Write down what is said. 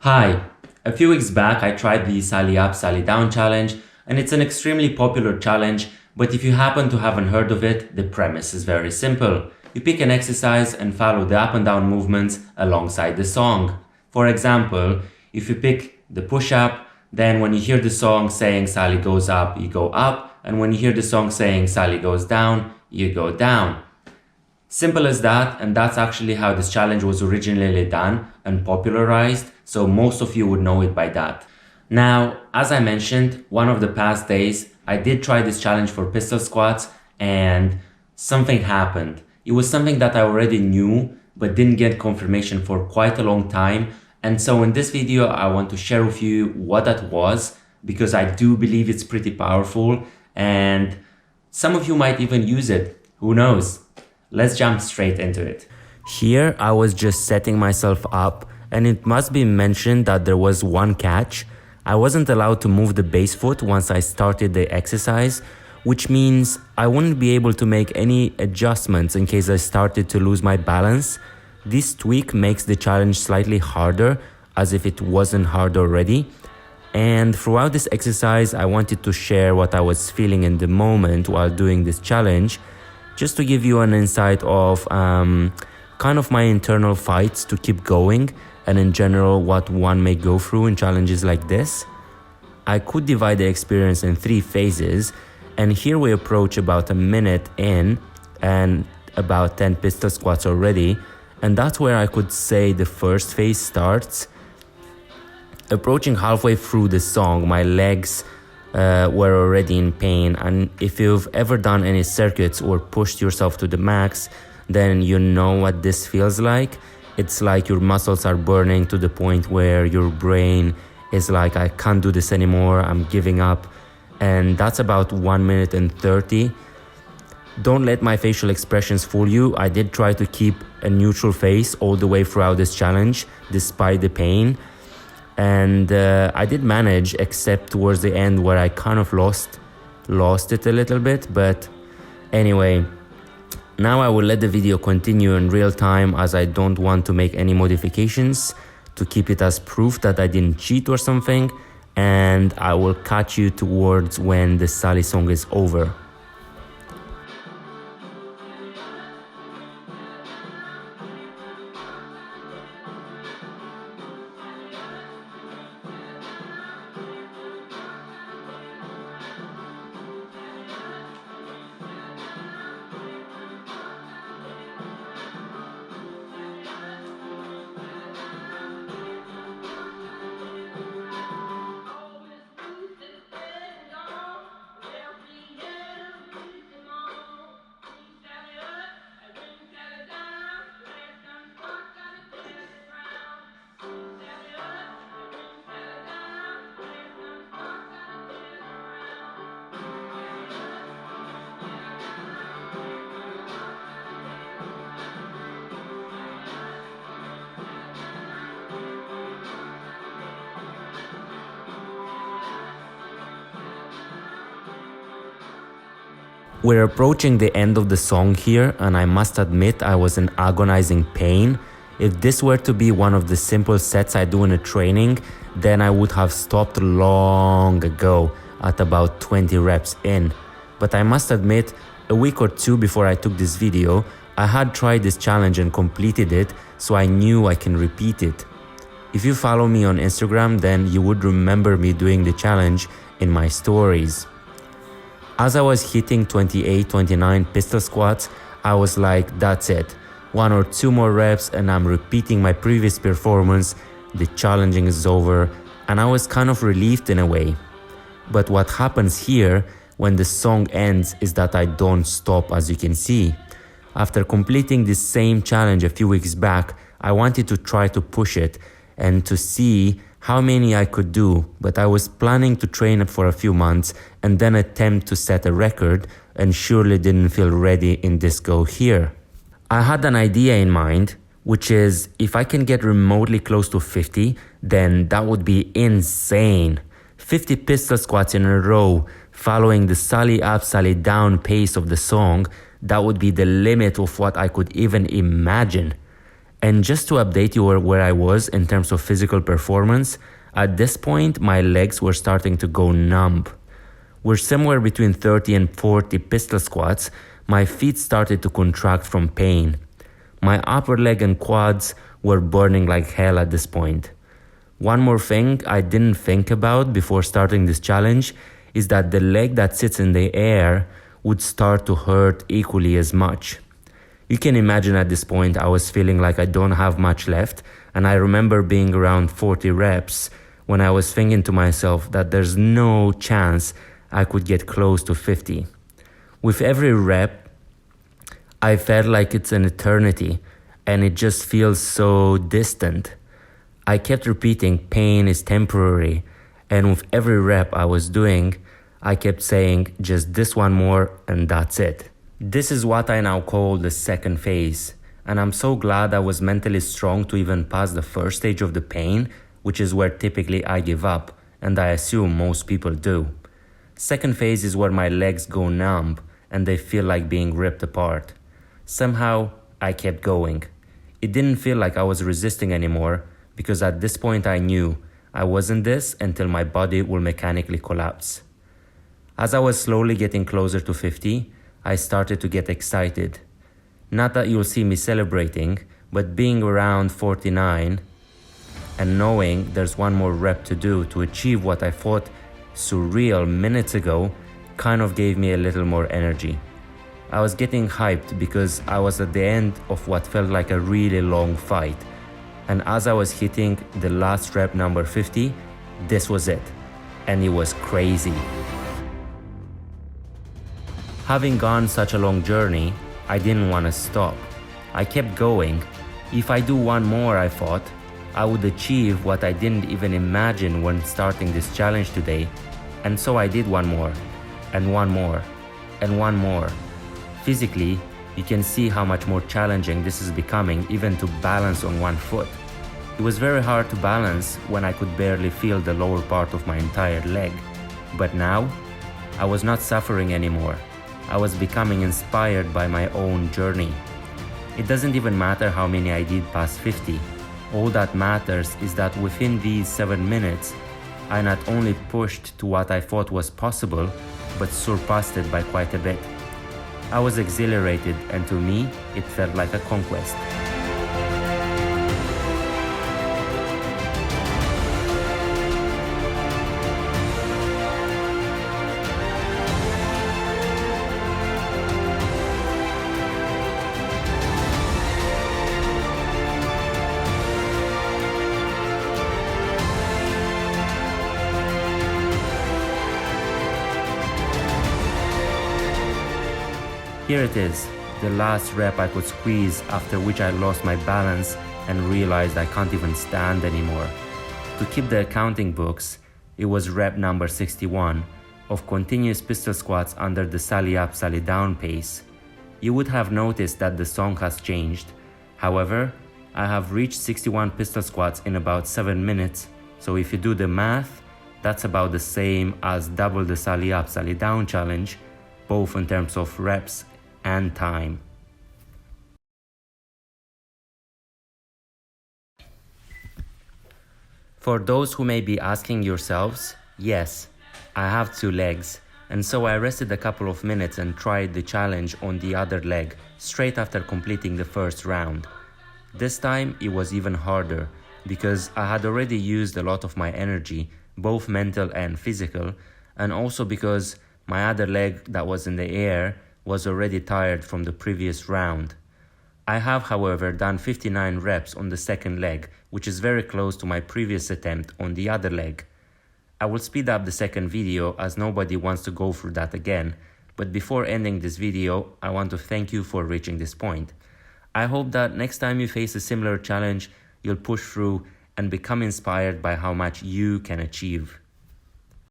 Hi, a few weeks back I tried the Sally Up, Sally Down challenge, and it's an extremely popular challenge, but if you happen to haven't heard of it, the premise is very simple. You pick an exercise and follow the up and down movements alongside the song. For example, if you pick the push-up, then when you hear the song saying Sally goes up, you go up, and when you hear the song saying Sally goes down, you go down. Simple as that, and that's actually how this challenge was originally done and popularized, so most of you would know it by that. Now, as I mentioned, one of the past days, I did try this challenge for pistol squats and something happened. It was something that I already knew, but didn't get confirmation for quite a long time. And so in this video, I want to share with you what that was, because I do believe it's pretty powerful and some of you might even use it. Who knows? Let's jump straight into it. Here, I was just setting myself up, and it must be mentioned that there was one catch. I wasn't allowed to move the base foot once I started the exercise, which means I wouldn't be able to make any adjustments in case I started to lose my balance. This tweak makes the challenge slightly harder, as if it wasn't hard already. And throughout this exercise, I wanted to share what I was feeling in the moment while doing this challenge, just to give you an insight of kind of my internal fights to keep going, and in general what one may go through in challenges like this. I could divide the experience in 3 phases, and here we approach about a minute in and about 10 pistol squats already, and that's where I could say the first phase starts. Approaching halfway through the song, my legs were already in pain, and if you've ever done any circuits or pushed yourself to the max, then you know what this feels like. It's like your muscles are burning to the point where your brain is like, I can't do this anymore, I'm giving up. And that's about 1 minute and 30. Don't let my facial expressions fool you. I did try to keep a neutral face all the way throughout this challenge, despite the pain. And I did manage, except towards the end where I kind of lost it a little bit. But anyway, now I will let the video continue in real time, as I don't want to make any modifications to keep it as proof that I didn't cheat or something. And I will catch you towards when the Sally song is over. We're approaching the end of the song here, and I must admit I was in agonizing pain. If this were to be one of the simple sets I do in a training, then I would have stopped long ago at about 20 reps in. But I must admit, a week or 2 before I took this video, I had tried this challenge and completed it, so I knew I can repeat it. If you follow me on Instagram, then you would remember me doing the challenge in my stories. As I was hitting 28, 29 pistol squats, I was like, that's it. 1 or 2 more reps and I'm repeating my previous performance, the challenging is over, and I was kind of relieved in a way. But what happens here when the song ends is that I don't stop, as you can see. After completing this same challenge a few weeks back, I wanted to try to push it and to see how many I could do, but I was planning to train it for a few months and then attempt to set a record, and surely didn't feel ready in this go here. I had an idea in mind, which is if I can get remotely close to 50, then that would be insane. 50 pistol squats in a row, following the Sally up, Sally down pace of the song, that would be the limit of what I could even imagine. And just to update you where I was in terms of physical performance, at this point my legs were starting to go numb. We're somewhere between 30 and 40 pistol squats. My feet started to contract from pain. My upper leg and quads were burning like hell at this point. One more thing I didn't think about before starting this challenge is that the leg that sits in the air would start to hurt equally as much. You can imagine at this point I was feeling like I don't have much left, and I remember being around 40 reps when I was thinking to myself that there's no chance I could get close to 50. With every rep, I felt like it's an eternity and it just feels so distant. I kept repeating pain is temporary, and with every rep I was doing, I kept saying just this one more and that's it. This is what I now call the second phase, and I'm so glad I was mentally strong to even pass the first stage of the pain, which is where typically I give up, and I assume most people do. Second phase is where my legs go numb and they feel like being ripped apart. Somehow, I kept going. It didn't feel like I was resisting anymore, because at this point I knew I wasn't this until my body will mechanically collapse. As I was slowly getting closer to 50, I started to get excited. Not that you'll see me celebrating, but being around 49 and knowing there's one more rep to do to achieve what I thought surreal minutes ago kind of gave me a little more energy. I was getting hyped because I was at the end of what felt like a really long fight. And as I was hitting the last rep, number 50, this was it. And it was crazy. Having gone such a long journey, I didn't want to stop. I kept going. If I do one more, I thought, I would achieve what I didn't even imagine when starting this challenge today. And so I did one more, and one more, and one more. Physically, you can see how much more challenging this is becoming, even to balance on one foot. It was very hard to balance when I could barely feel the lower part of my entire leg. But now, I was not suffering anymore. I was becoming inspired by my own journey. It doesn't even matter how many I did past 50. All that matters is that within these 7 minutes, I not only pushed to what I thought was possible, but surpassed it by quite a bit. I was exhilarated, and to me, it felt like a conquest. Here it is, the last rep I could squeeze, after which I lost my balance and realized I can't even stand anymore. To keep the accounting books, it was rep number 61 of continuous pistol squats under the sally up, sally down pace. You would have noticed that the song has changed. However, I have reached 61 pistol squats in about 7 minutes, so if you do the math, that's about the same as double the sally up, sally down challenge, both in terms of reps and time. For those who may be asking yourselves, yes, I have 2 legs, and so I rested a couple of minutes and tried the challenge on the other leg straight after completing the first round. This time it was even harder because I had already used a lot of my energy, both mental and physical, and also because my other leg that was in the air was already tired from the previous round. I have, however, done 59 reps on the second leg, which is very close to my previous attempt on the other leg. I will speed up the second video as nobody wants to go through that again, but before ending this video, I want to thank you for reaching this point. I hope that next time you face a similar challenge, you'll push through and become inspired by how much you can achieve.